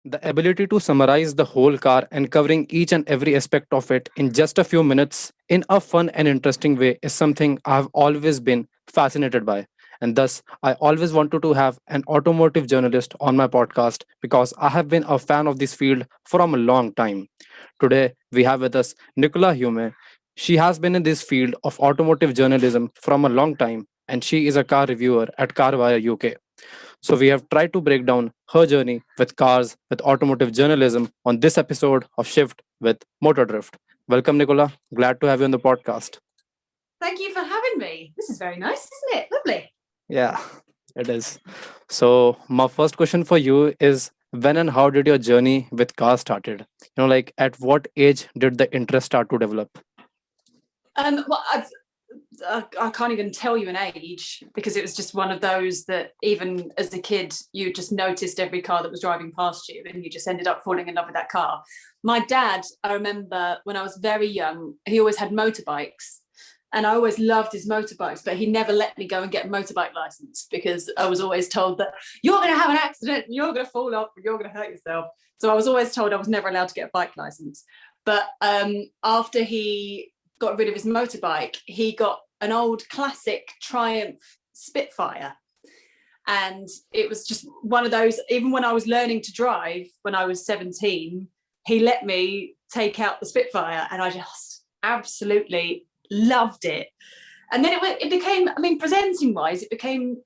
The ability to summarize the whole car and covering each and every aspect of it in just a few minutes in a fun and interesting way is something I've always been fascinated by. And thus, I always wanted to have an automotive journalist on my podcast because I have been a fan of this field from a long time. Today, we have with us Nicola Hume. She has been in this field of automotive journalism from a long time, and she is a car reviewer at Carbuyer UK. So, we have tried to break down her journey with cars, with automotive journalism on this episode of Shift with Motordrift. Welcome, Nicola. Glad to have you on the podcast. Thank you for having me. This is very nice, isn't it? Lovely. Yeah, it is. So, my first question for you is when and how did your journey with cars started? Like at what age did the interest start to develop? Well, I can't even tell you an age because it was just one of those that even as a kid, you just noticed every car that was driving past you and you just ended up falling in love with that car. My dad, I remember when I was very young, he always had motorbikes. And I always loved his motorbikes, but he never let me go and get a motorbike license because I was always told that you're going to have an accident, and you're going to fall off, and you're going to hurt yourself. So I was always told I was never allowed to get a bike license. But after he got rid of his motorbike, he got an old classic Triumph Spitfire. And it was just one of those, even when I was learning to drive, when I was 17, he let me take out the Spitfire and I just absolutely loved it. And then it became, I mean, presenting wise, it became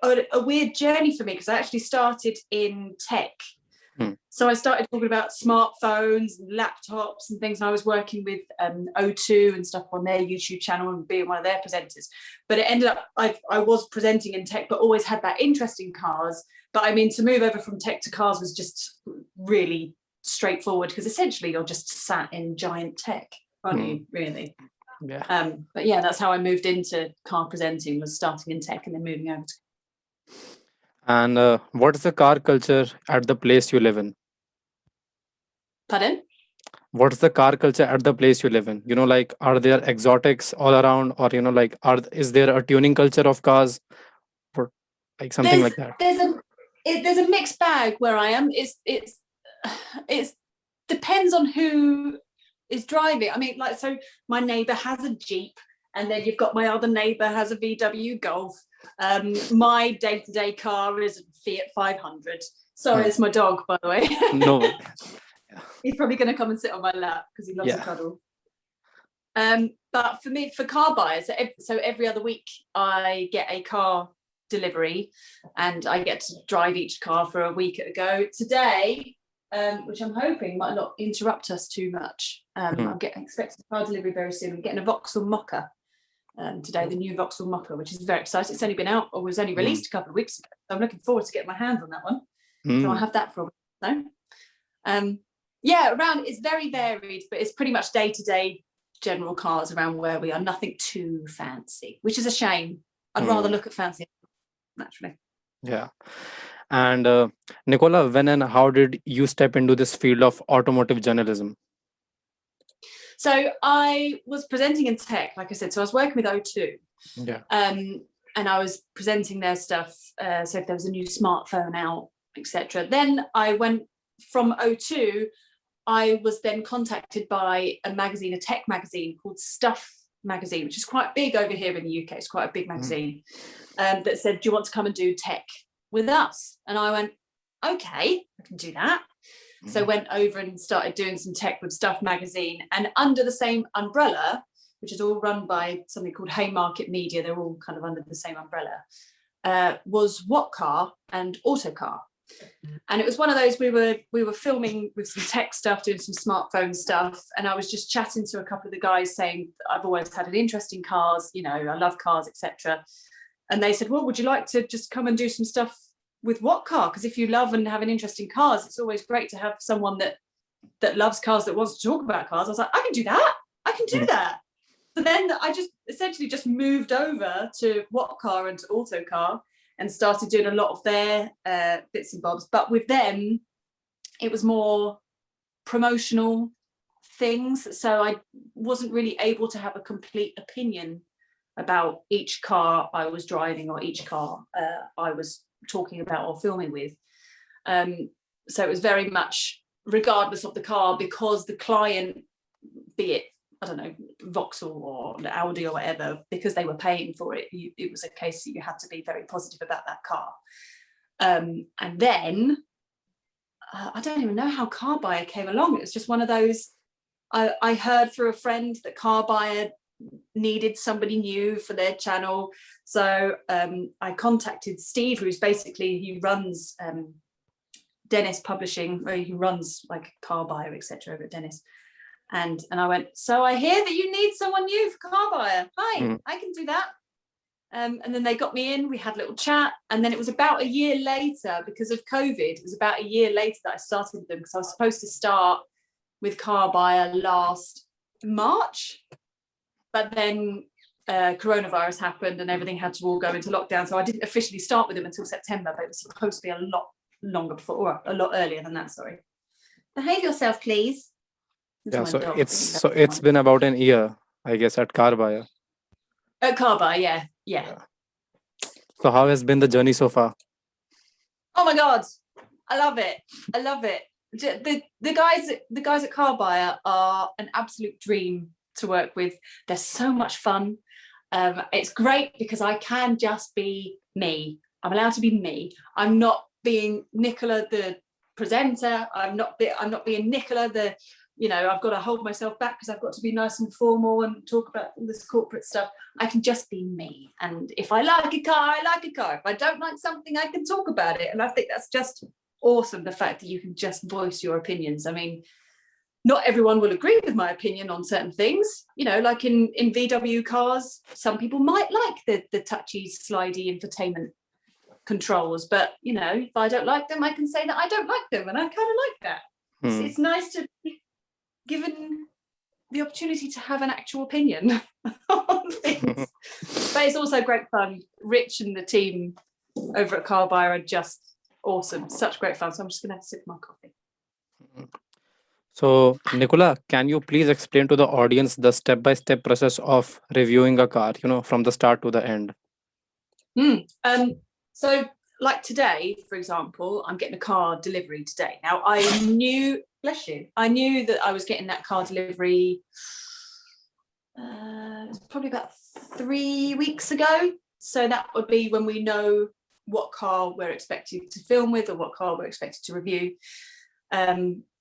a weird journey for me because I actually started in tech. So I started talking about smartphones and laptops and things, and I was working with O2 and stuff on their YouTube channel and being one of their presenters. But it ended up, I was presenting in tech, but always had that interest in cars. But I mean, to move over from tech to cars was just really straightforward because essentially you're just sat in giant tech, aren't you, really? Yeah. But yeah, that's how I moved into car presenting, was starting in tech and then moving over to. And what's the car culture at the place you live in? Pardon? What's the car culture at the place you live in? Like are there exotics all around, or like is there a tuning culture of cars, or like something like that? There's a mixed bag where I am. It's depends on who is driving. I mean, like, so my neighbour has a Jeep, and then you've got my other neighbour has a VW Golf. My day-to-day car is a Fiat 500. Sorry, it's my dog, by the way. No. He's probably going to come and sit on my lap because he loves a cuddle. But for me, for car buyers, so every other week I get a car delivery and I get to drive each car for a week at a go. Today, which I'm hoping might not interrupt us too much. I'm expecting a car delivery very soon. I'm getting a Vauxhall Mocha today, the new Vauxhall Mocha, which is very exciting. It's only been out, or was only released a couple of weeks ago. So I'm looking forward to getting my hands on that one. So I'll have that for a week. So, yeah, around, it's very varied, but it's pretty much day-to-day general cars around where we are. Nothing too fancy, which is a shame. I'd rather look at fancy, naturally. Yeah. And Nicola, when and how did you step into this field of automotive journalism? So I was presenting in tech, like I said. So I was working with O2. Yeah. And I was presenting their stuff. So if there was a new smartphone out, etc. Then I went from O2. I was then contacted by a magazine, a tech magazine called Stuff magazine, which is quite big over here in the UK. It's quite a big magazine, that said, do you want to come and do tech with us? And I went, okay, I can do that. So I went over and started doing some tech with Stuff magazine. And under the same umbrella, which is all run by something called Haymarket Media, they're all kind of under the same umbrella, was What Car and Autocar. And it was one of those, we were filming with some tech stuff, doing some smartphone stuff, and I was just chatting to a couple of the guys saying I've always had an interest in cars, I love cars, etc. And they said, well, would you like to just come and do some stuff with What Car? Because if you love and have an interest in cars, it's always great to have someone that loves cars, that wants to talk about cars. I was like, I can do that. So then I just essentially just moved over to What Car and to Autocar and started doing a lot of their bits and bobs. But with them, it was more promotional things. So I wasn't really able to have a complete opinion about each car I was driving or each car I was talking about or filming with. So it was very much regardless of the car, because the client, be it, I don't know, Vauxhall or Audi or whatever, because they were paying for it, it was a case that you had to be very positive about that car. And then I don't even know how Carbuyer came along. It was just one of those, I heard through a friend that Carbuyer needed somebody new for their channel. So I contacted Steve, who's basically, he runs Dennis Publishing, where he runs like Carbuyer, etc. over at Dennis. And I went, so I hear that you need someone new for Carbuyer. Hi, I can do that. And then they got me in, we had a little chat. And then it was about a year later, because of COVID, it was about a year later that I started with them, because I was supposed to start with Carbuyer last March. But then coronavirus happened and everything had to all go into lockdown. So I didn't officially start with them until September, but it was supposed to be a lot longer before, or a lot earlier than that, sorry. Behave yourself, please. Yeah, so it's been about an year, I guess, at Carbuyer. At Carbuyer, yeah. So how has been the journey so far? Oh my God, I love it. The guys at Carbuyer are an absolute dream to work with. They're so much fun. It's great because I can just be me. I'm allowed to be me. I'm not being Nicola the presenter. I'm not being Nicola the, I've got to hold myself back because I've got to be nice and formal and talk about all this corporate stuff. I can just be me. And if I like a car, I like a car. If I don't like something, I can talk about it. And I think that's just awesome, the fact that you can just voice your opinions. I mean, not everyone will agree with my opinion on certain things, like in VW cars, some people might like the touchy, slidey infotainment controls, but if I don't like them, I can say that I don't like them, and I kind of like that. It's nice to be given the opportunity to have an actual opinion on things. But it's also great fun. Rich and the team over at Carbuyer are just awesome, such great fun. So I'm just gonna have to sip my coffee. So, Nicola, can you please explain to the audience the step-by-step process of reviewing a car, from the start to the end? So, like today, for example, I'm getting a car delivery today. Now, I knew that I was getting that car delivery probably about 3 weeks ago. So that would be when we know what car we're expected to film with or what car we're expected to review.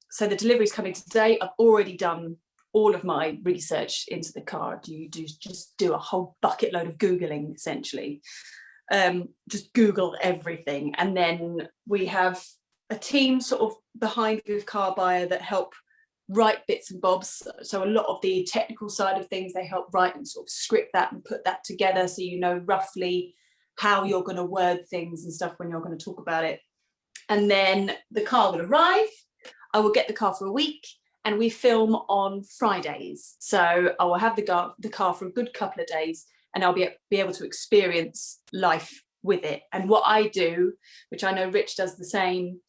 So the delivery's coming today. I've already done all of my research into the car. Just do a whole bucket load of Googling, essentially. Just Google everything. And then we have a team sort of behind with Carbuyer that help write bits and bobs. So a lot of the technical side of things, they help write and sort of script that and put that together so you know roughly how you're going to word things and stuff when you're going to talk about it. And then the car will arrive. I will get the car for a week, and we film on Fridays. So I will have the car for a good couple of days, and I'll be able to experience life with it. And what I do, which I know Rich does the same,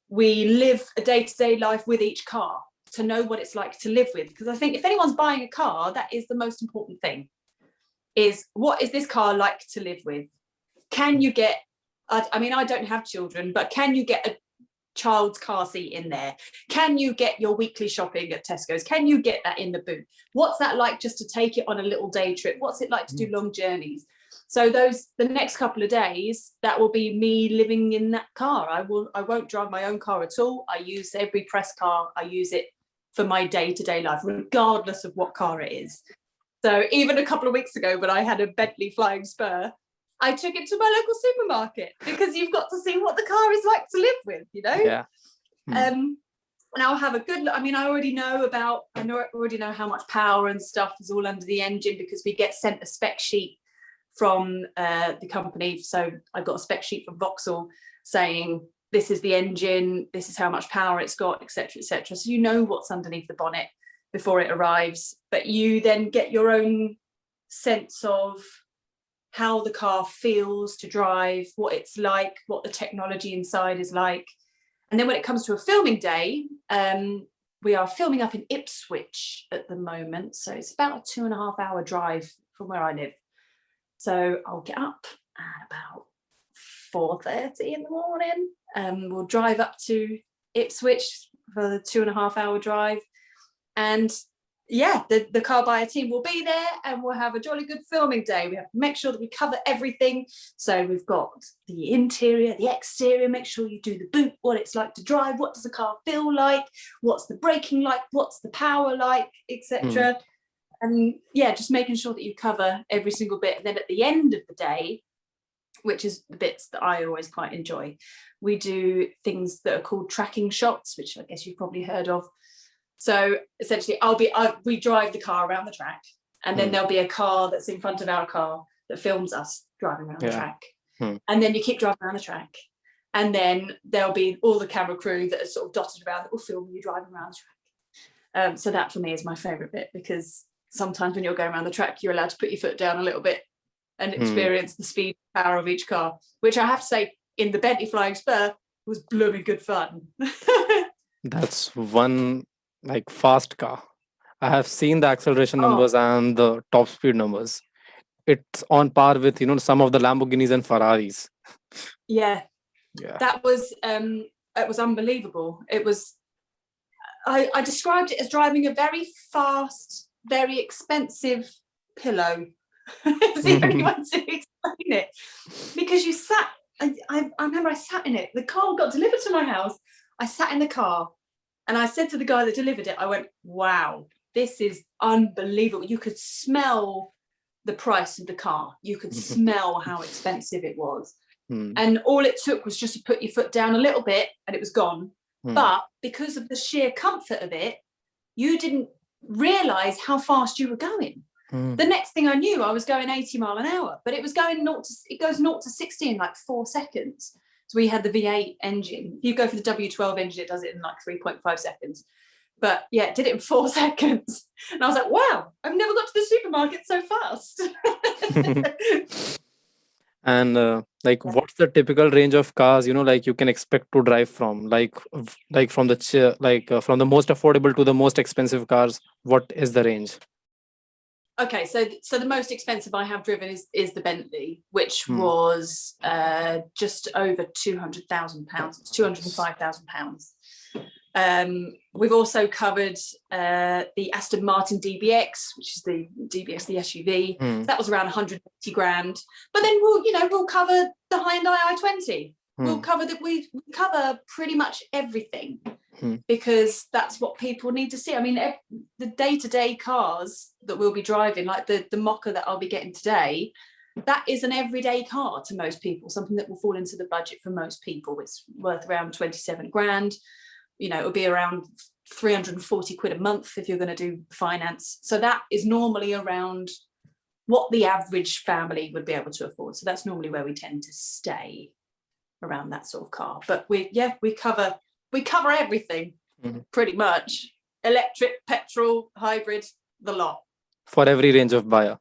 we live a day-to-day life with each car to know what it's like to live with. Because I think if anyone's buying a car, that is the most important thing, is what is this car like to live with? Can you get, I mean, I don't have children, but can you get a child's car seat in there? Can you get your weekly shopping at Tesco's? Can you get that in the boot? What's that like just to take it on a little day trip? What's it like to do long journeys? So the next couple of days, that will be me living in that car. I won't drive my own car at all. I use every press car. I use it for my day-to-day life, regardless of what car it is. So even a couple of weeks ago, when I had a Bentley Flying Spur, I took it to my local supermarket because you've got to see what the car is like to live with, Yeah. And I'll have a good look. I mean, I already know how much power and stuff is all under the engine because we get sent a spec sheet from the company. So I got a spec sheet from Vauxhall saying this is the engine, this is how much power it's got, etc., etc. So you know what's underneath the bonnet before it arrives, but you then get your own sense of how the car feels to drive, what it's like, what the technology inside is like. And then when it comes to a filming day, we are filming up in Ipswich at the moment. So it's about a 2.5 hour drive from where I live. So I'll get up at about 4:30 in the morning. We'll drive up to Ipswich for the 2.5-hour drive. And yeah, the Carbuyer team will be there, and we'll have a jolly good filming day. We have to make sure that we cover everything. So we've got the interior, the exterior, make sure you do the boot, what it's like to drive, what does the car feel like, what's the braking like, what's the power like, etc. And yeah, just making sure that you cover every single bit. And then at the end of the day, which is the bits that I always quite enjoy, we do things that are called tracking shots, which I guess you've probably heard of. So essentially, we drive the car around the track, and then there'll be a car that's in front of our car that films us driving around the track. And then you keep driving around the track, and then there'll be all the camera crew that are sort of dotted around that will film you driving around the track. So that for me is my favourite bit, because sometimes when you're going around the track, you're allowed to put your foot down a little bit and experience the speed and power of each car, which I have to say, in the Bentley Flying Spur, was blooming good fun. That's one like fast car. I have seen the acceleration numbers and the top speed numbers. It's on par with some of the Lamborghinis and Ferraris. Yeah, Yeah. that was it was unbelievable. It was, I described it as driving a very fast, very expensive pillow. It's the only way to explain it, because you sat, I remember I sat in it. The car got delivered to my house. I sat in the car and I said to the guy that delivered it, I went, wow, this is unbelievable. You could smell the price of the car. You could smell how expensive it was. And all it took was just to put your foot down a little bit and it was gone. But because of the sheer comfort of it, you didn't realise how fast you were going. The next thing I knew, I was going 80 miles an hour, but it was going it goes 0 to 60 in like 4 seconds. So we had the V8 engine. If you go for the W12 engine, it does it in like 3.5 seconds. But yeah, it did it in 4 seconds. And I was like, wow, I've never got to the supermarket so fast. And what's the typical range of cars you can expect to drive from, from from the most affordable to the most expensive cars? What is the range? Okay, so the most expensive I have driven is the Bentley, which was just over £200,000. It's £205,000. We've also covered the Aston Martin DBX, which is the DBX, the SUV. So that was around 180 grand. But then we'll cover the Hyundai i20. We'll cover that. We cover pretty much everything, because that's what people need to see. I mean, the day-to-day cars that we'll be driving, like the Mocha that I'll be getting today, that is an everyday car to most people, something that will fall into the budget for most people. It's worth around 27 grand. It'll be around 340 quid a month if you're going to do finance. So that is normally around what the average family would be able to afford. So that's normally where we tend to stay, around that sort of car. But we cover everything, pretty much. Electric, petrol, hybrid, the lot. For every range of buyer.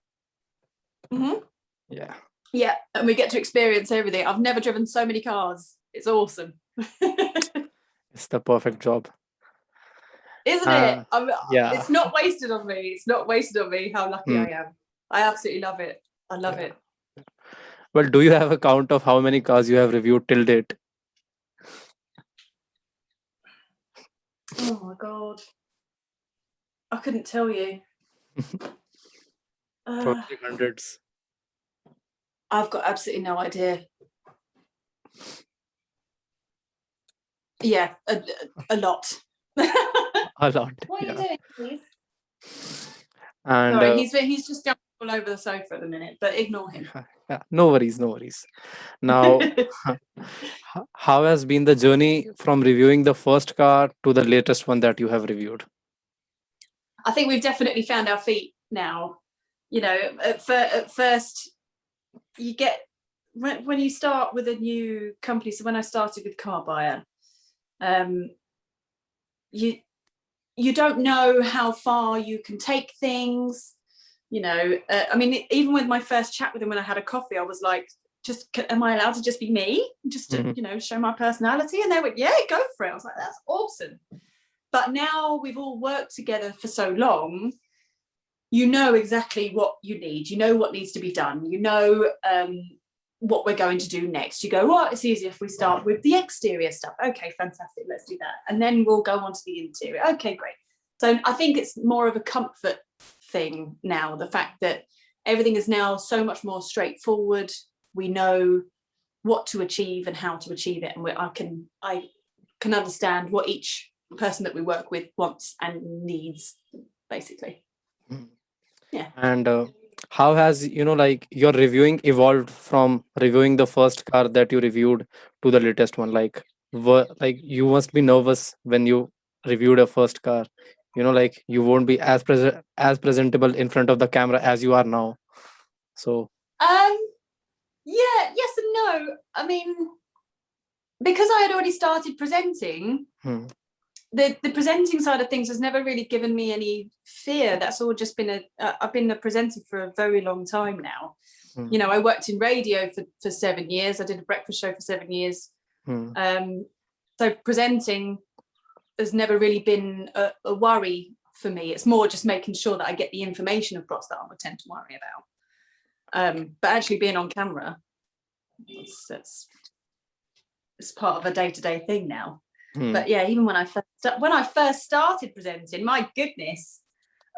Yeah, and we get to experience everything. I've never driven so many cars. It's awesome. It's the perfect job, isn't it? Yeah, it's not wasted on me. How lucky I am. I absolutely love it. I love it. Well, do you have a count of how many cars you have reviewed till date? Oh my god, I couldn't tell you. Probably hundreds. I've got absolutely no idea. Yeah, a lot. A lot. What are you doing, please? And sorry, he's just jumping all over the sofa at the minute, but ignore him. Yeah, no worries. Now, how has been the journey from reviewing the first car to the latest one that you have reviewed? I think we've definitely found our feet now. At first, you get, when you start with a new company. So when I started with Carbuyer, you don't know how far you can take things. I mean, even with my first chat with him when I had a coffee, I was like, am I allowed to just be me? Just to, show my personality? And they went, yeah, go for it. I was like, that's awesome. But now we've all worked together for so long, you know exactly what you need. You know what needs to be done. what we're going to do next. You go, well, it's easier if we start with the exterior stuff. Okay, fantastic, let's do that. And then we'll go on to the interior. Okay, great. So I think it's more of a comfort thing now, the fact that everything is now so much more straightforward. We know what to achieve and how to achieve it, and I can understand what each person that we work with wants and needs, basically. Yeah. And how has, like, your reviewing evolved from reviewing the first car that you reviewed to the latest one? Like, like, you must be nervous when you reviewed a first car. Like, you won't be as presentable in front of the camera as you are now. So yeah, yes and no. I mean, because I had already started presenting, the presenting side of things has never really given me any fear. That's all just been I've been a presenter for a very long time now. I worked in radio for 7 years. I did a breakfast show for 7 years. So presenting has never really been a worry for me. It's more just making sure that I get the information across that I would tend to worry about. But actually being on camera, it's part of a day-to-day thing now. But yeah, even when I first started presenting, my goodness,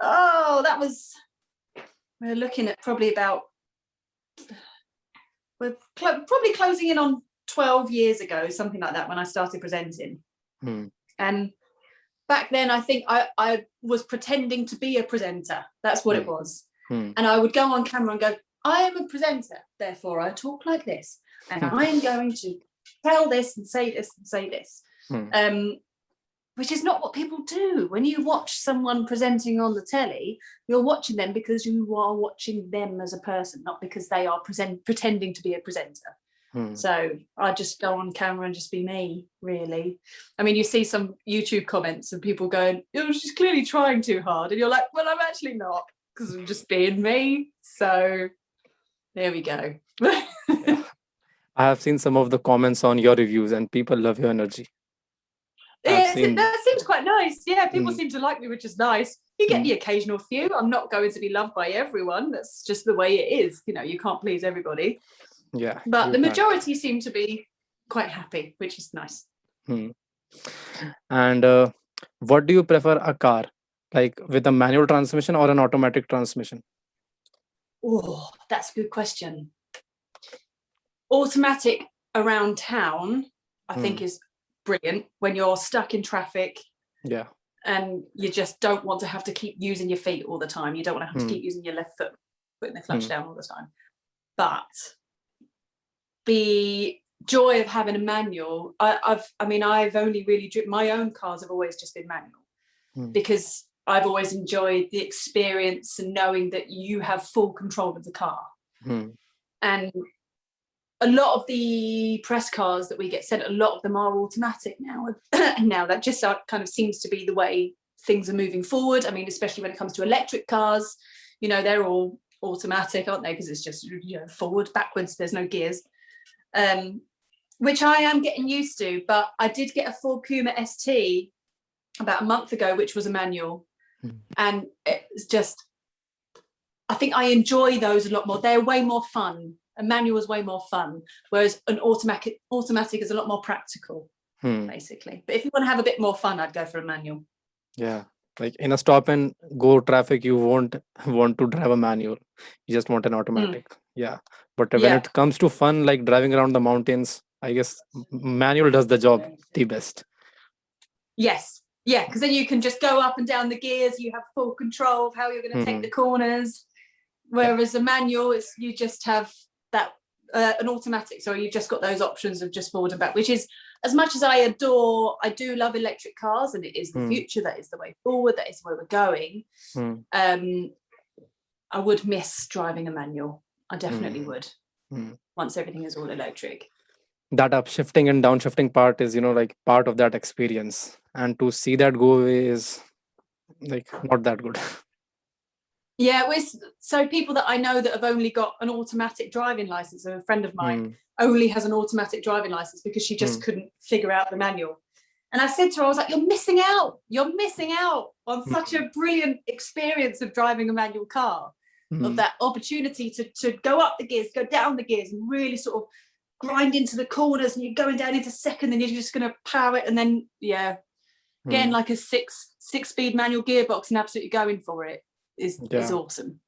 we're looking at probably about, probably closing in on 12 years ago, something like that, when I started presenting. And back then, I think I was pretending to be a presenter. That's what it was. And I would go on camera and go, I am a presenter, therefore I talk like this, and I am going to tell this and say this and say this. Which is not what people do. When you watch someone presenting on the telly, you're watching them because you are watching them as a person, not because they are pretending to be a presenter. So I just go on camera and just be me, really. I mean, you see some YouTube comments of people going, she's clearly trying too hard, and you're like, well, I'm actually not, because I'm just being me. So there we go. Yeah. I have seen some of the comments on your reviews, and people love your energy. That seems quite nice. Yeah, people seem to like me, which is nice. You get the occasional few. I'm not going to be loved by everyone. That's just the way it is. You can't please everybody. Yeah. But the majority seem to be quite happy, which is nice. And what do you prefer, a car, like with a manual transmission or an automatic transmission? Oh, that's a good question. Automatic around town, I think, is brilliant when you're stuck in traffic. Yeah. And you just don't want to have to keep using your feet all the time. You don't want to have to keep using your left foot, putting the clutch down all the time. But the joy of having a manual, I've only really driven, my own cars have always just been manual, because I've always enjoyed the experience and knowing that you have full control of the car. And a lot of the press cars that we get sent, a lot of them are automatic now. Now that just kind of seems to be the way things are moving forward. I mean, especially when it comes to electric cars, they're all automatic, aren't they? Because it's just forward, backwards, there's no gears, which I am getting used to. But I did get a Ford Puma ST about a month ago, which was a manual, and it's just, I think I enjoy those a lot more. They're way more fun. A manual is way more fun, whereas an automatic is a lot more practical, basically. But if you want to have a bit more fun, I'd go for a manual. Yeah, like in a stop and go traffic, you won't want to drive a manual. You just want an automatic. Yeah, but when it comes to fun, like driving around the mountains, I guess manual does the job the best. Yes, yeah, because then you can just go up and down the gears. You have full control of how you're going to take the corners. Whereas a manual, you just have that an automatic, so you've just got those options of just forward and back, which is, as much as I do love electric cars, and it is the future, that is the way forward, that is where we're going. I would miss driving a manual. I definitely would, once everything is all electric. That upshifting and downshifting part is, like part of that experience, and to see that go away is like not that good. Yeah, so people that I know that have only got an automatic driving license, a friend of mine only has an automatic driving license because she just couldn't figure out the manual. And I said to her, I was like, you're missing out on such a brilliant experience of driving a manual car. of that opportunity to go up the gears, go down the gears, and really sort of grind into the corners, and you're going down into second, and you're just going to power it, and then getting like a six-speed manual gearbox and absolutely going for it is awesome.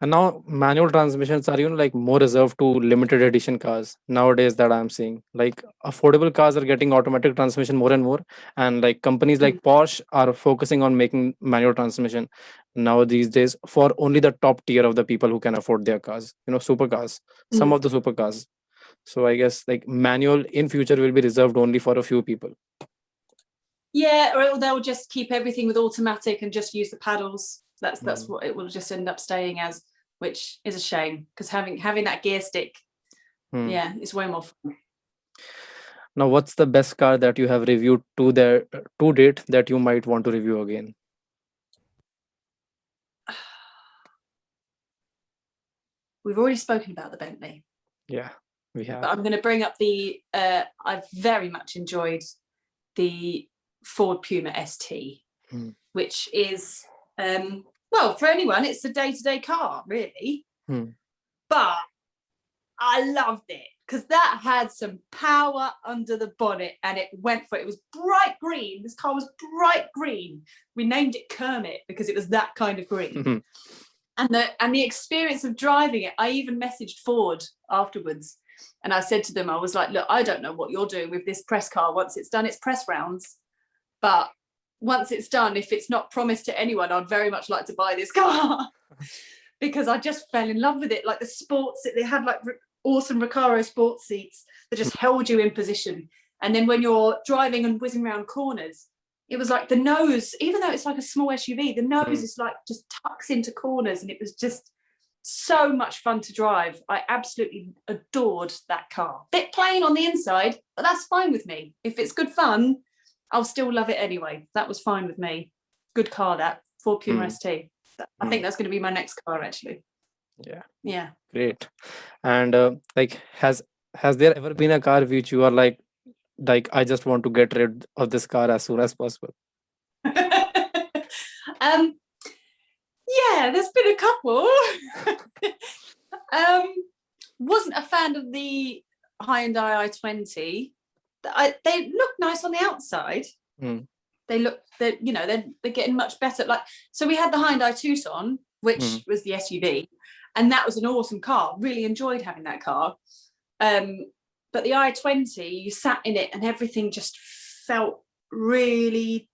And now manual transmissions are, like more reserved to limited edition cars nowadays that I'm seeing. Like affordable cars are getting automatic transmission more and more. And like companies like Porsche are focusing on making manual transmission now these days for only the top tier of the people who can afford their cars, supercars, some of the supercars. So I guess like manual in future will be reserved only for a few people. Yeah, or they'll just keep everything with automatic and just use the paddles. That's what it will just end up staying as, which is a shame, because having that gear stick, it's way more fun. Now, what's the best car that you have reviewed to date that you might want to review again? We've already spoken about the Bentley. Yeah, we have. But I'm going to bring up I've very much enjoyed the Ford Puma ST, which is, well, for anyone, it's a day-to-day car, really. But I loved it because that had some power under the bonnet, and it went for it. It was bright green. This car was bright green. We named it Kermit because it was that kind of green. And the experience of driving it, I even messaged Ford afterwards, and I said to them, I was like, look, I don't know what you're doing with this press car. Once it's done its press rounds, but once it's done, if it's not promised to anyone, I'd very much like to buy this car because I just fell in love with it. Like the sports, they had like awesome Recaro sports seats that just held you in position. And then when you're driving and whizzing around corners, it was like the nose, even though it's like a small SUV, the nose is like just tucks into corners, and it was just so much fun to drive. I absolutely adored that car. Bit plain on the inside, but that's fine with me. If it's good fun, I'll still love it anyway. That was fine with me. Good car, that Ford Puma ST. I think that's going to be my next car, actually. Yeah. Great. And like, has there ever been a car which you are like I just want to get rid of this car as soon as possible? Yeah, there's been a couple. Wasn't a fan of the Hyundai i20. They look nice on the outside. They're getting much better. Like, so we had the Hyundai Tucson, which was the SUV, and that was an awesome car. Really enjoyed having that car. But the i20, you sat in it and everything just felt really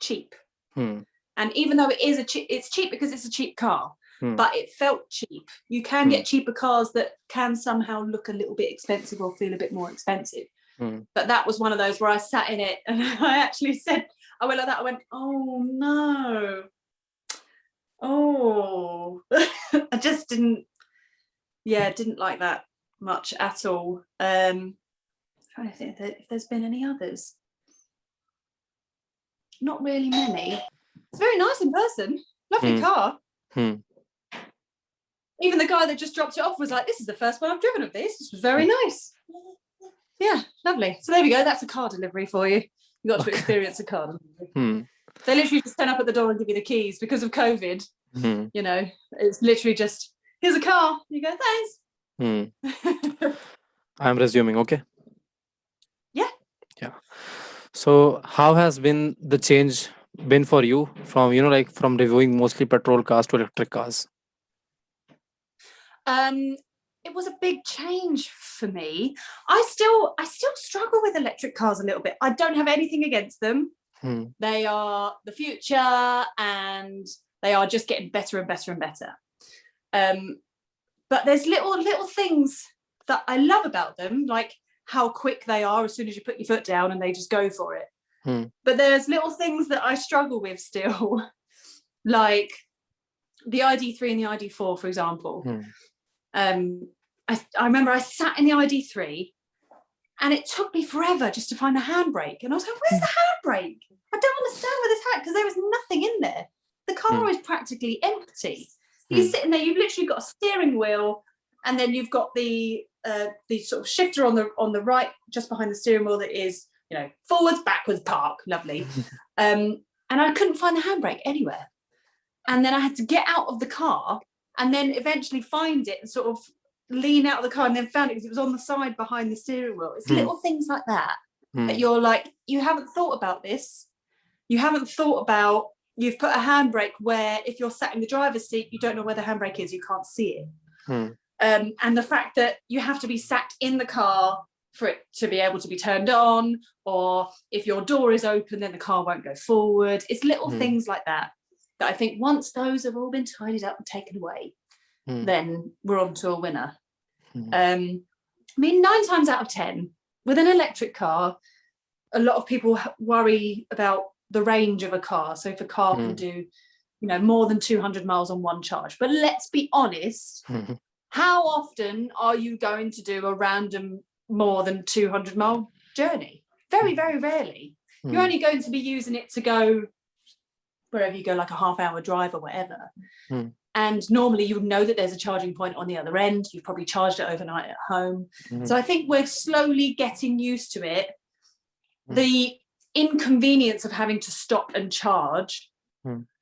cheap. And even though it's cheap because it's a cheap car, but it felt cheap. You can get cheaper cars that can somehow look a little bit expensive or feel a bit more expensive. But that was one of those where I sat in it and I actually said, I went like that. I went, oh no. Oh, I just didn't like that much at all. Trying to think if there's been any others. Not really many. It's very nice in person. Lovely car. Even the guy that just dropped it off was like, this is the first one I've driven of this. This was very nice. Yeah, lovely. So there we go. That's a car delivery for you. You got to experience a car delivery. They literally just turn up at the door and give you the keys because of COVID. You know, it's literally just, here's a car. You go, thanks. I'm resuming, okay? Yeah. So how has been the change been for you from, from reviewing mostly petrol cars to electric cars? It was a big change for me. I still struggle with electric cars a little bit. I don't have anything against them. They are the future, and they are just getting better and better and better. But there's little things that I love about them, like how quick they are as soon as you put your foot down and they just go for it. But there's little things that I struggle with still, like the ID3 and the ID4, for example. I remember I sat in the ID3 and it took me forever just to find the handbrake. And I was like, where's the handbrake? I don't understand where this because there was nothing in there. The car is practically empty. You're sitting there, you've literally got a steering wheel, and then you've got the sort of shifter on the right, just behind the steering wheel, that is, forwards, backwards, park, lovely. And I couldn't find the handbrake anywhere. And then I had to get out of the car and then eventually find it and sort of lean out of the car, and then found it because it was on the side behind the steering wheel. It's little things like that that you're like, you haven't thought about this. You haven't thought about, you've put a handbrake where if you're sat in the driver's seat, you don't know where the handbrake is, you can't see it. And the fact that you have to be sat in the car for it to be able to be turned on, or if your door is open, then the car won't go forward. It's little things like that that I think once those have all been tidied up and taken away, then we're on to a winner. I mean, 9 times out of 10, with an electric car, a lot of people worry about the range of a car. So if a car can do, more than 200 miles on one charge. But let's be honest, how often are you going to do a random more than 200 mile journey? Very, very rarely. You're only going to be using it to go wherever you go, like a half-hour drive or whatever. And normally you would know that there's a charging point on the other end. You've probably charged it overnight at home. So I think we're slowly getting used to it. The inconvenience of having to stop and charge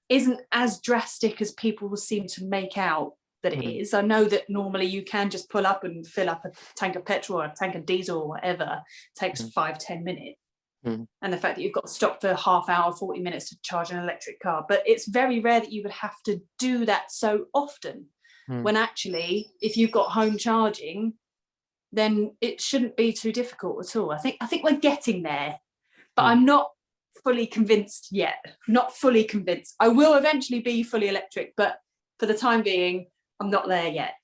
isn't as drastic as people seem to make out that it is. I know that normally you can just pull up and fill up a tank of petrol or a tank of diesel or whatever. It takes 5-10 minutes. And the fact that you've got to stop for half hour, 40 minutes to charge an electric car. But it's very rare that you would have to do that so often, when actually, if you've got home charging, then it shouldn't be too difficult at all. I think we're getting there, but I'm not fully convinced yet. Not fully convinced. I will eventually be fully electric, but for the time being, I'm not there yet.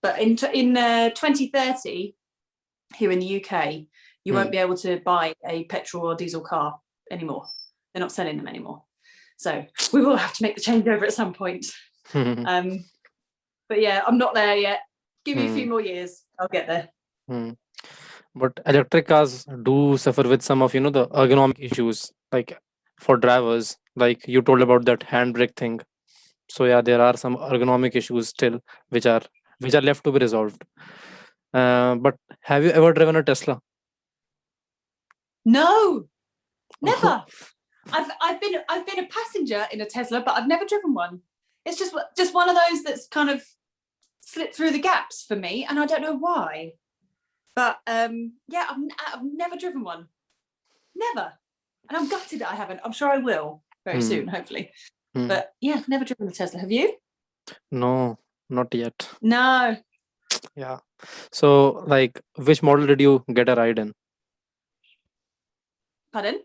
But in 2030, here in the UK, you won't be able to buy a petrol or diesel car anymore. They're not selling them anymore. So we will have to make the changeover at some point. But yeah, I'm not there yet. Give me a few more years. I'll get there. But electric cars do suffer with some of, the ergonomic issues, like for drivers, like you told about that handbrake thing. So yeah, there are some ergonomic issues still, which are left to be resolved. But have you ever driven a Tesla? No, never. I've been a passenger in a Tesla, but I've never driven one. It's just one of those that's kind of slipped through the gaps for me, and I don't know why. But yeah, I've never driven one. Never. And I'm gutted that I haven't. I'm sure I will very soon, hopefully. But yeah, never driven a Tesla. Have you? No, not yet. No. Yeah. So, like, which model did you get a ride in? Pardon?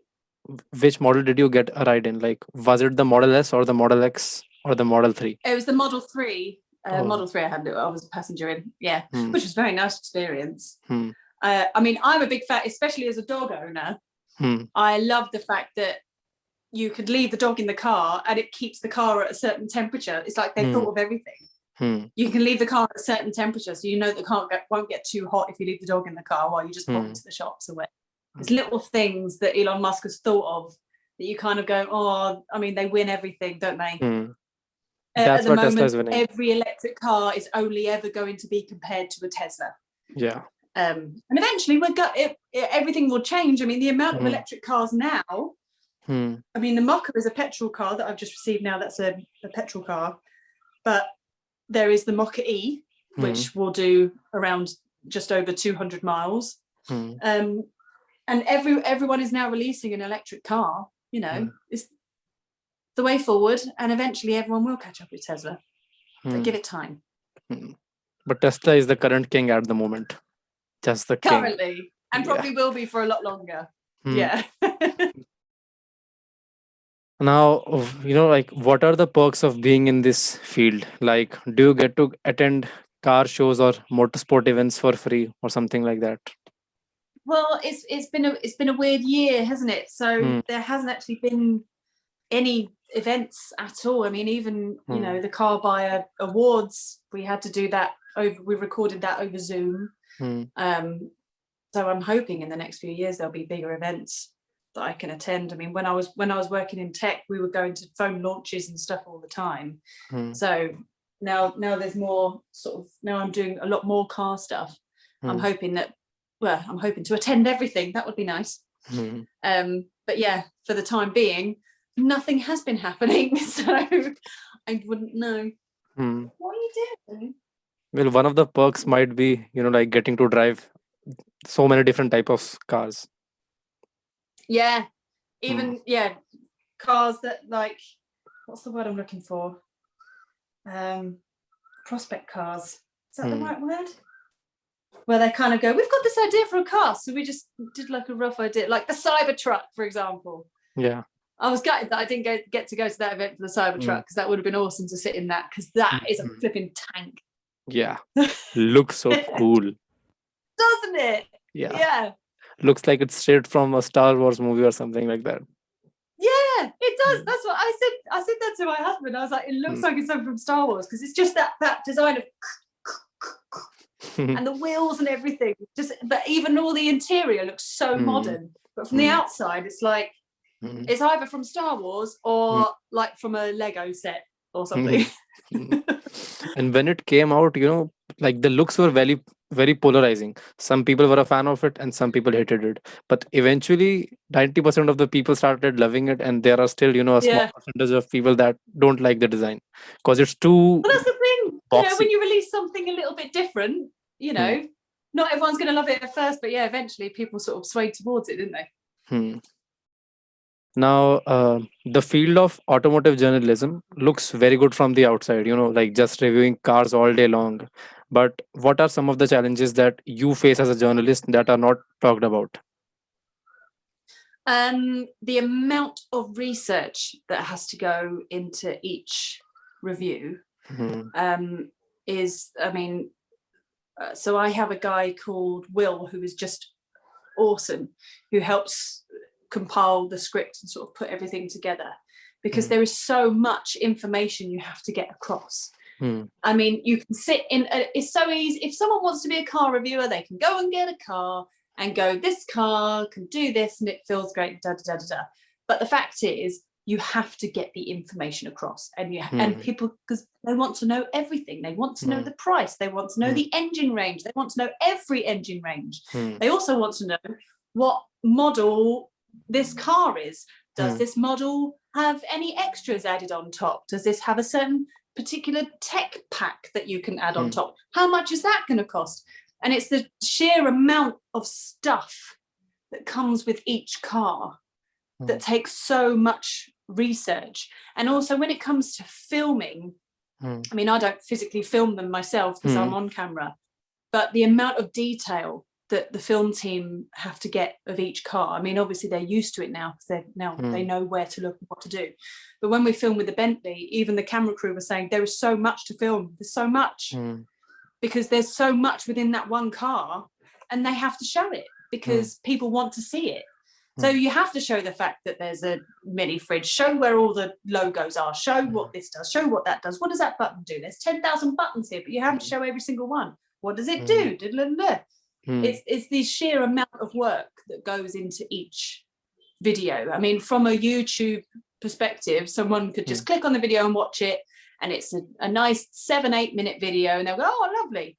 Which model did you get a ride in? Like, was it the Model S or the Model X or the Model 3? It was the Model 3. Model 3 I was a passenger in, yeah, which was a very nice experience. I mean, I'm a big fan, especially as a dog owner. I love the fact that you could leave the dog in the car and it keeps the car at a certain temperature. It's like they thought of everything. You can leave the car at a certain temperature, so you know the car won't get too hot if you leave the dog in the car while you just pop into the shops or whatever. It's little things that Elon Musk has thought of that you kind of go, oh, I mean, they win everything, don't they? That's at the what Tesla is moment, winning. every electric car is only ever going to be compared to a Tesla. Yeah. And eventually everything will change. I mean, the amount of electric cars now, I mean, the Mokka is a petrol car that I've just received now. That's a petrol car. But there is the Mokka E, which will do around just over 200 miles. And everyone is now releasing an electric car. It's the way forward, and eventually everyone will catch up with Tesla. So give it time. But Tesla is the current king at the moment. Just the king. Currently, and probably will be for a lot longer. Yeah. Now, like, what are the perks of being in this field? Like, do you get to attend car shows or motorsport events for free or something like that? Well, it's been a weird year, hasn't it? So there hasn't actually been any events at all. I mean, even the Carbuyer Awards, we had to do that we recorded that over Zoom. So I'm hoping in the next few years there'll be bigger events that I can attend. I mean, when I was working in tech, we were going to phone launches and stuff all the time. So now there's more now I'm doing a lot more car stuff. I'm hoping to attend everything. That would be nice. But yeah, for the time being, nothing has been happening, so I wouldn't know. Hmm. What are you doing? Well, one of the perks might be, like getting to drive so many different type of cars. Yeah, Hmm. even cars that like, what's the word I'm looking for? Prospect cars. Is that the right word? Where they kind of go, we've got this idea for a car, so we just did like a rough idea, like the Cybertruck, for example. Yeah. I was gutted that I didn't get to go to that event for the Cybertruck, because that would have been awesome to sit in that, because that is a flipping tank. Yeah. Looks so cool. Doesn't it? Yeah. Looks like it's straight from a Star Wars movie or something like that. Yeah, it does. That's what I said. I said that to my husband. I was like, it looks like it's something from Star Wars, because it's just that design of and the wheels and everything. But even all the interior looks so modern. But from the outside, it's like it's either from Star Wars or like from a Lego set or something. And when it came out, like the looks were very, very polarizing. Some people were a fan of it and some people hated it. But eventually, 90% of the people started loving it, and there are still, a small percentage of people that don't like the design because it's too Well, that's the thing. boxy. When you release something a little bit different, not everyone's going to love it at first, but eventually people sort of swayed towards it, didn't they? Now, the field of automotive journalism looks very good from the outside, like just reviewing cars all day long. But what are some of the challenges that you face as a journalist that are not talked about? The amount of research that has to go into each review is, so I have a guy called Will who is just awesome, who helps compile the script and sort of put everything together, because there is so much information you have to get across. I mean, you can sit in it's so easy. If someone wants to be a car reviewer, they can go and get a car and go, this car can do this and it feels great, da da da da da. But the fact is, you have to get the information across, and and people, because they want to know everything. They want to know the price, they want to know the engine range, they want to know every engine range. They also want to know what model this car is. Does this model have any extras added on top? Does this have a certain particular tech pack that you can add on top? How much is that going to cost? And it's the sheer amount of stuff that comes with each car that takes so much research. And also when it comes to filming, I mean, I don't physically film them myself because I'm on camera, but the amount of detail that the film team have to get of each car, I mean, obviously they're used to it now, because they know where to look and what to do. But when we film with the Bentley, even the camera crew were saying there is so much to film. There's so much, because there's so much within that one car, and they have to show it because people want to see it. So you have to show the fact that there's a mini fridge, show where all the logos are, show what this does, show what that does. What does that button do? There's 10,000 buttons here, but you have to show every single one. What does it do? It's the sheer amount of work that goes into each video. I mean, from a YouTube perspective, someone could just click on the video and watch it, and it's a nice 7-8 minute video, and they'll go, oh, lovely.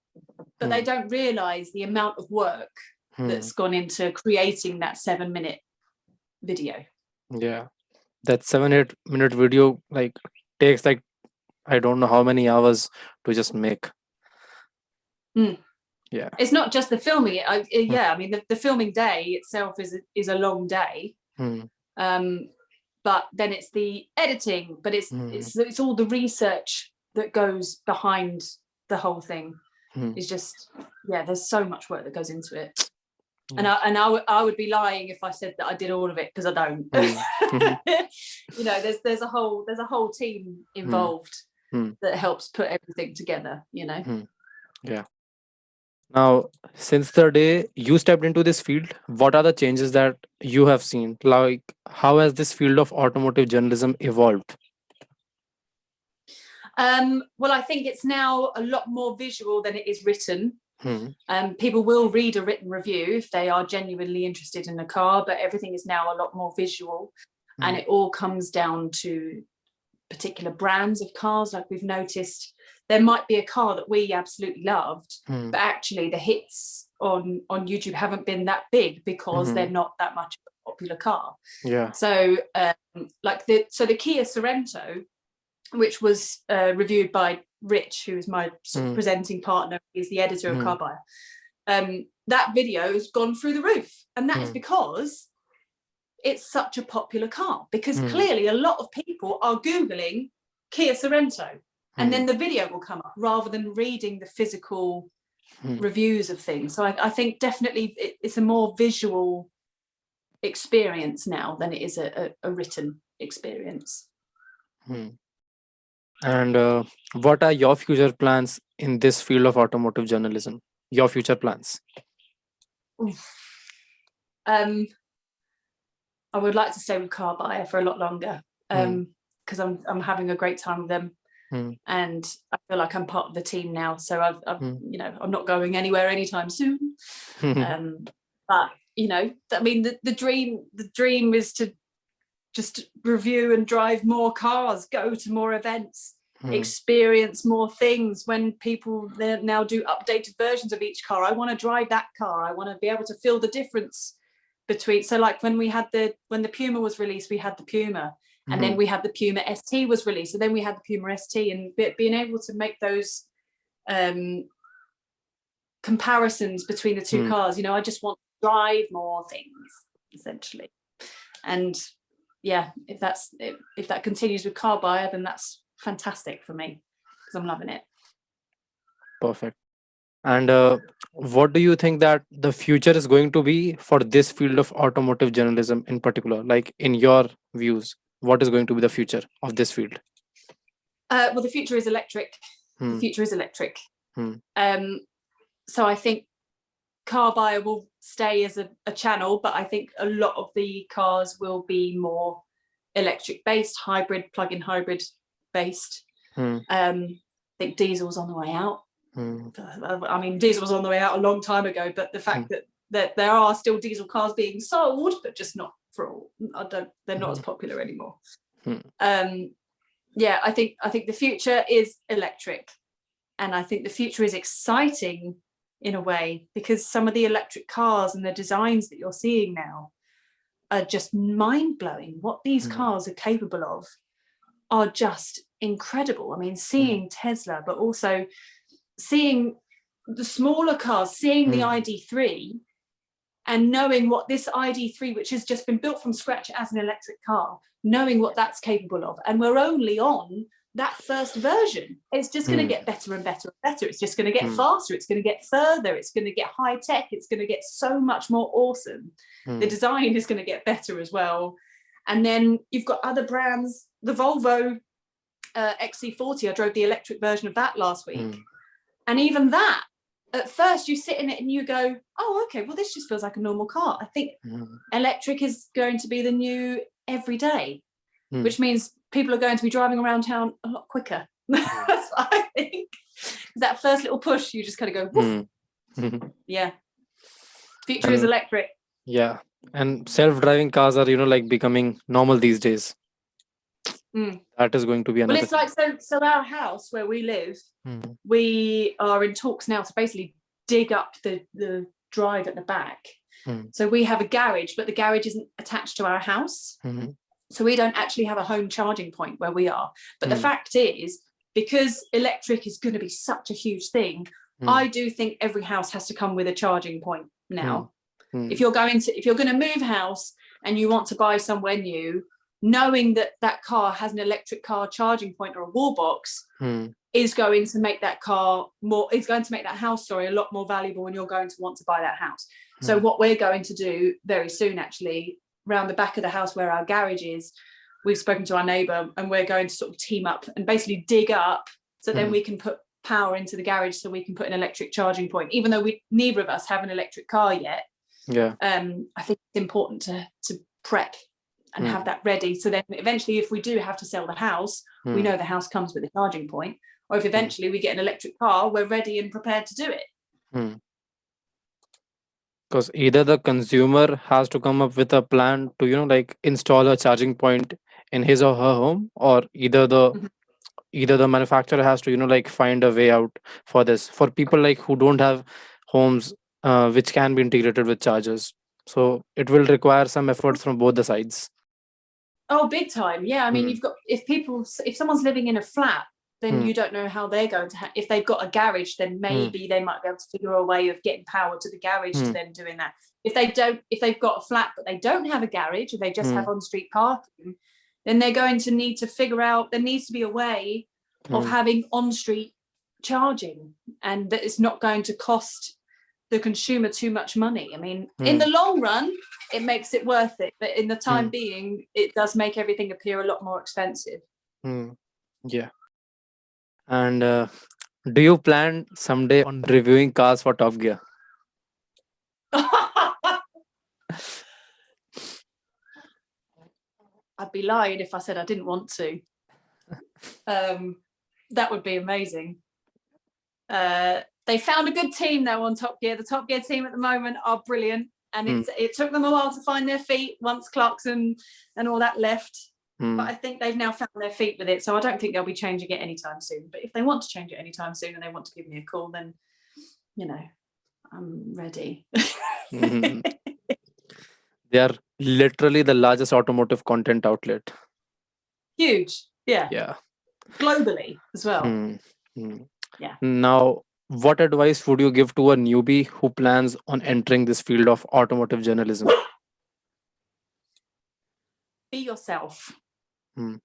But they don't realize the amount of work that's gone into creating that 7-minute video. Yeah, that 7-8 minute video like takes like I don't know how many hours to just make. Yeah, it's not just the filming. I mean, the filming day itself is a long day. But then it's the editing, but it's all the research that goes behind the whole thing. It's just, there's so much work that goes into it. And I would be lying if I said that I did all of it, because I don't. There's a whole team involved that helps put everything together. Yeah. Now, since the day you stepped into this field, what are the changes that you have seen? Like, how has this field of automotive journalism evolved? Well, I think it's now a lot more visual than it is written. People will read a written review if they are genuinely interested in a car, but everything is now a lot more visual, and it all comes down to particular brands of cars. Like, we've noticed there might be a car that we absolutely loved, but actually the hits on YouTube haven't been that big because they're not that much of a popular car. So the Kia Sorento, which was reviewed by Rich, who is my sort of Mm. presenting partner, he's the editor of Mm. Carbuyer. That video has gone through the roof, and that is because it's such a popular car, because clearly a lot of people are Googling Kia Sorento, and then the video will come up rather than reading the physical reviews of things. So I think definitely it's a more visual experience now than it is a written experience. And what are your future plans in this field of automotive journalism? Your future plans? I would like to stay with Carbuyer for a lot longer, because I'm having a great time with them, and I feel like I'm part of the team now. So I've you know, I'm not going anywhere anytime soon. But you know, I mean, the dream is to just review and drive more cars, go to more events, experience more things. When people now do updated versions of each car, I want to drive that car. I want to be able to feel the difference between. So like when the Puma was released, we had the Puma, and then we had the Puma ST was released, and then we had the Puma ST, and being able to make those comparisons between the two cars. You know, I just want to drive more things, essentially. And yeah, if that continues with Carbuyer, then that's fantastic for me, because I'm loving it. Perfect. And what do you think that the future is going to be for this field of automotive journalism in particular? Like, in your views, what is going to be the future of this field? Well, the future is electric. The future is electric. So I think Carbuyer will stay as a channel, but I think a lot of the cars will be more electric based, hybrid, plug-in hybrid based. I think diesel's on the way out. I mean, diesel was on the way out a long time ago, but the fact that there are still diesel cars being sold, but just not for all, they're not as popular anymore. Yeah, I think the future is electric, and I think the future is exciting in a way, because some of the electric cars and the designs that you're seeing now are just mind-blowing. What these cars are capable of are just incredible. I mean, seeing Tesla, but also seeing the smaller cars, seeing the ID3, and knowing what this ID3, which has just been built from scratch as an electric car, knowing what that's capable of. And we're only on that first version. It's just going to get better and better and better. It's just going to get faster. It's going to get further. It's going to get high tech. It's going to get so much more awesome. The design is going to get better as well. And then you've got other brands. The Volvo XC40, I drove the electric version of that last week. And even that, at first you sit in it and you go, oh, okay, well, this just feels like a normal car. I think electric is going to be the new everyday, which means people are going to be driving around town a lot quicker. That's what I think. That first little push, you just kind of go, woof. Yeah. Future is electric. Yeah. And self-driving cars are, like becoming normal these days. That is going to be another. Well, it's like, so our house where we live, we are in talks now to basically dig up the drive at the back. So we have a garage, but the garage isn't attached to our house. So we don't actually have a home charging point where we are. But the fact is, because electric is going to be such a huge thing, I do think every house has to come with a charging point now. If you're going to move house and you want to buy somewhere new, knowing that that car has an electric car charging point or a wall box is going to make that house a lot more valuable when you're going to want to buy that house. So what we're going to do very soon, actually, around the back of the house where our garage is, we've spoken to our neighbour, and we're going to sort of team up and basically dig up, so then we can put power into the garage, so we can put an electric charging point, even though neither of us have an electric car yet. I think it's important to prep and have that ready, so then eventually, if we do have to sell the house, we know the house comes with a charging point, or if eventually we get an electric car, we're ready and prepared to do it. Because either the consumer has to come up with a plan to like install a charging point in his or her home, or either the manufacturer has to like find a way out for this, for people like who don't have homes which can be integrated with chargers. So it will require some efforts from both the sides. Oh, big time. Yeah, I mean, you've got, if someone's living in a flat, then you don't know how they're going to. If they've got a garage, then maybe they might be able to figure a way of getting power to the garage to then doing that. If they've got a flat but they don't have a garage, or they just have on-street parking, then they're going to need to figure out. There needs to be a way of having on-street charging, and that it's not going to cost the consumer too much money. I mean, in the long run, it makes it worth it, but in the time being, it does make everything appear a lot more expensive. Yeah. And do you plan someday on reviewing cars for Top Gear? I'd be lying if I said I didn't want to. That would be amazing. They found a good team though on Top Gear. The Top Gear team at the moment are brilliant, and it took them a while to find their feet once Clarkson and all that left. But I think they've now found their feet with it, so I don't think they'll be changing it anytime soon. But if they want to change it anytime soon and they want to give me a call, then I'm ready. They are literally the largest automotive content outlet. Huge, yeah. Globally as well. Yeah. Now, what advice would you give to a newbie who plans on entering this field of automotive journalism? Be yourself.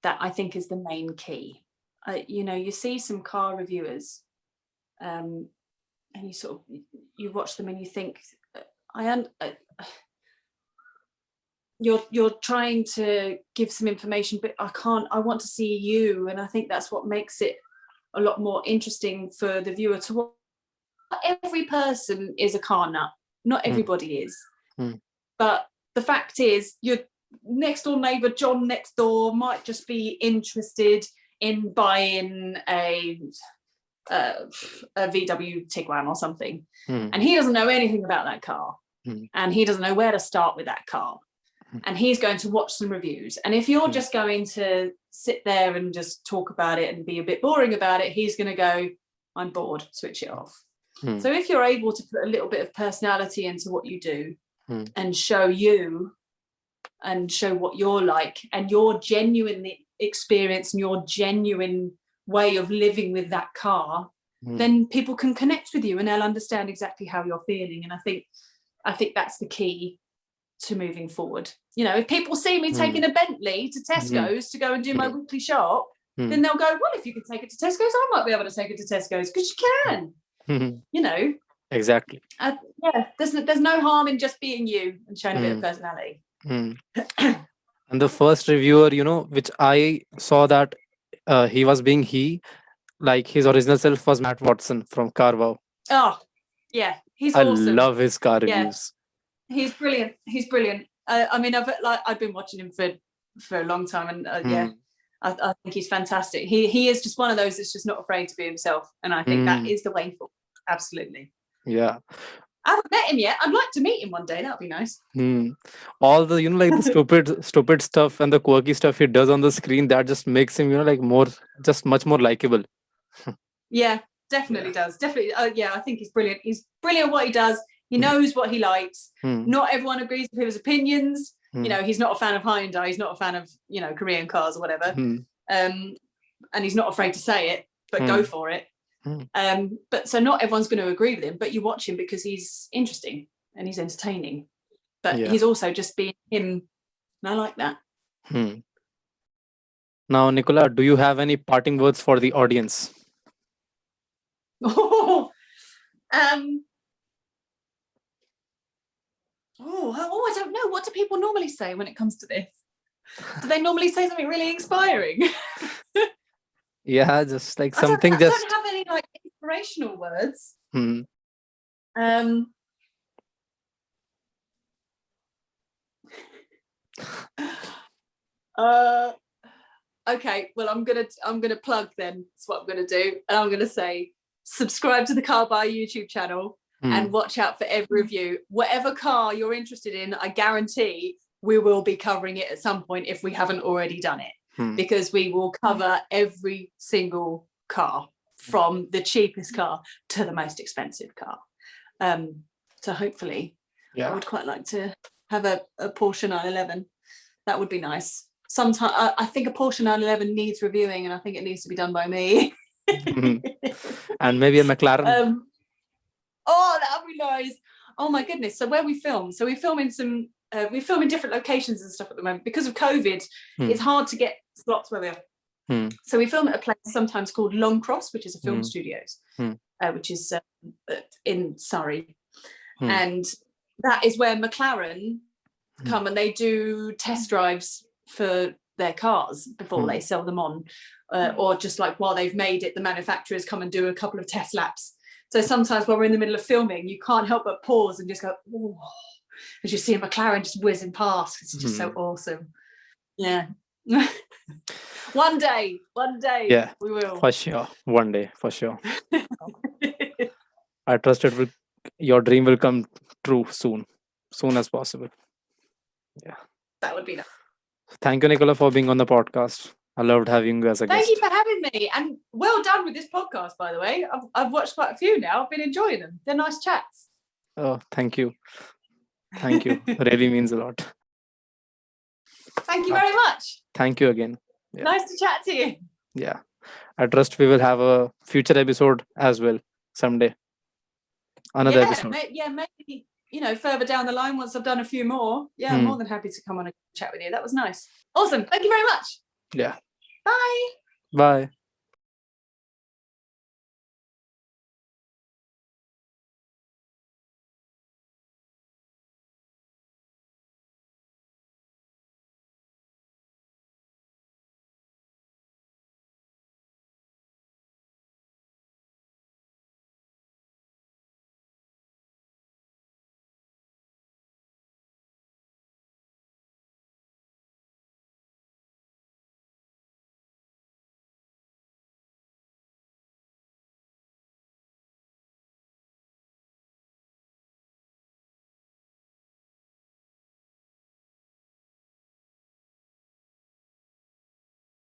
That I think is the main key. You see some car reviewers, and you watch them and you think, you're trying to give some information, but I want to see you, and I think that's what makes it a lot more interesting for the viewer to watch. Not every person is a car nut. Not everybody is. But the fact is, your next door neighbour, John next door, might just be interested in buying a VW Tiguan or something. And he doesn't know anything about that car. And he doesn't know where to start with that car. And he's going to watch some reviews. And if you're just going to sit there and just talk about it and be a bit boring about it, he's going to go, I'm bored, switch it off. So if you're able to put a little bit of personality into what you do and show you and show what you're like and your genuine experience and your genuine way of living with that car, then people can connect with you and they'll understand exactly how you're feeling. And I think that's the key to moving forward. If people see me taking a Bentley to Tesco's to go and do my weekly shop, then they'll go, well, if you can take it to Tesco's, I might be able to take it to Tesco's, because you can. Exactly. There's no harm in just being you and showing a bit of personality. And the first reviewer, which I saw that he was being like his original self was Matt Watson from Carbuyer. Oh, yeah, he's awesome. I love his car reviews. He's brilliant. I've been watching him for a long time, and I think he's fantastic. He is just one of those that's just not afraid to be himself, and I think that is the way forward. Absolutely. Yeah. I haven't met him yet. I'd like to meet him one day. That would be nice. All the like the stupid stuff and the quirky stuff he does on the screen, that just makes him much more likable. Yeah, definitely does. Definitely. I think he's brilliant. He's brilliant at what he does. He knows what he likes. Not everyone agrees with his opinions. He's not a fan of Hyundai. He's not a fan of Korean cars or whatever. And he's not afraid to say it, but go for it. But so not everyone's going to agree with him, but you watch him because he's interesting and he's entertaining. But he's also just being him, and I like that. Now, Nicola, do you have any parting words for the audience? I don't know. What do people normally say when it comes to this? Do they normally say something really inspiring? Yeah, just like I don't have any like inspirational words. Okay, well, I'm gonna plug then. That's what I'm gonna do, and I'm gonna say subscribe to the Carbuyer YouTube channel and watch out for every review. Whatever car you're interested in, I guarantee we will be covering it at some point if we haven't already done it, because we will cover every single car, from the cheapest car to the most expensive car. So hopefully, I would quite like to have a Porsche 911. That would be nice. Sometimes I think a Porsche 911 needs reviewing, and I think it needs to be done by me. Mhm. And maybe a McLaren. Oh, that would be nice. Oh my goodness. So where we film? So we film in different locations and stuff at the moment. Because of COVID, it's hard to get slots where we are. So we film at a place sometimes called Longcross, which is a film studios, which is in Surrey. And that is where McLaren come and they do test drives for their cars before they sell them on. Or just like while they've made it, the manufacturers come and do a couple of test laps. So sometimes when we're in the middle of filming, you can't help but pause and just go, oh, as you see a McLaren just whizzing past. It's just so awesome. Yeah. One day, Yeah, we will. for sure. One day, for sure. I trust your dream will come true soon as possible. Yeah. That would be nice. Thank you, Nicola, for being on the podcast. I loved having you as a guest. Thank you for having me, and well done with this podcast, by the way. I've watched quite a few now. I've been enjoying them. They're nice chats. Oh, thank you. Thank you. Really means a lot. Thank you very much. Thank you again. Yeah. Nice to chat to you. Yeah. I trust we will have a future episode as well someday. Another episode. Maybe, further down the line once I've done a few more. Yeah, I'm more than happy to come on and chat with you. That was nice. Awesome. Thank you very much. Yeah. Bye. Bye.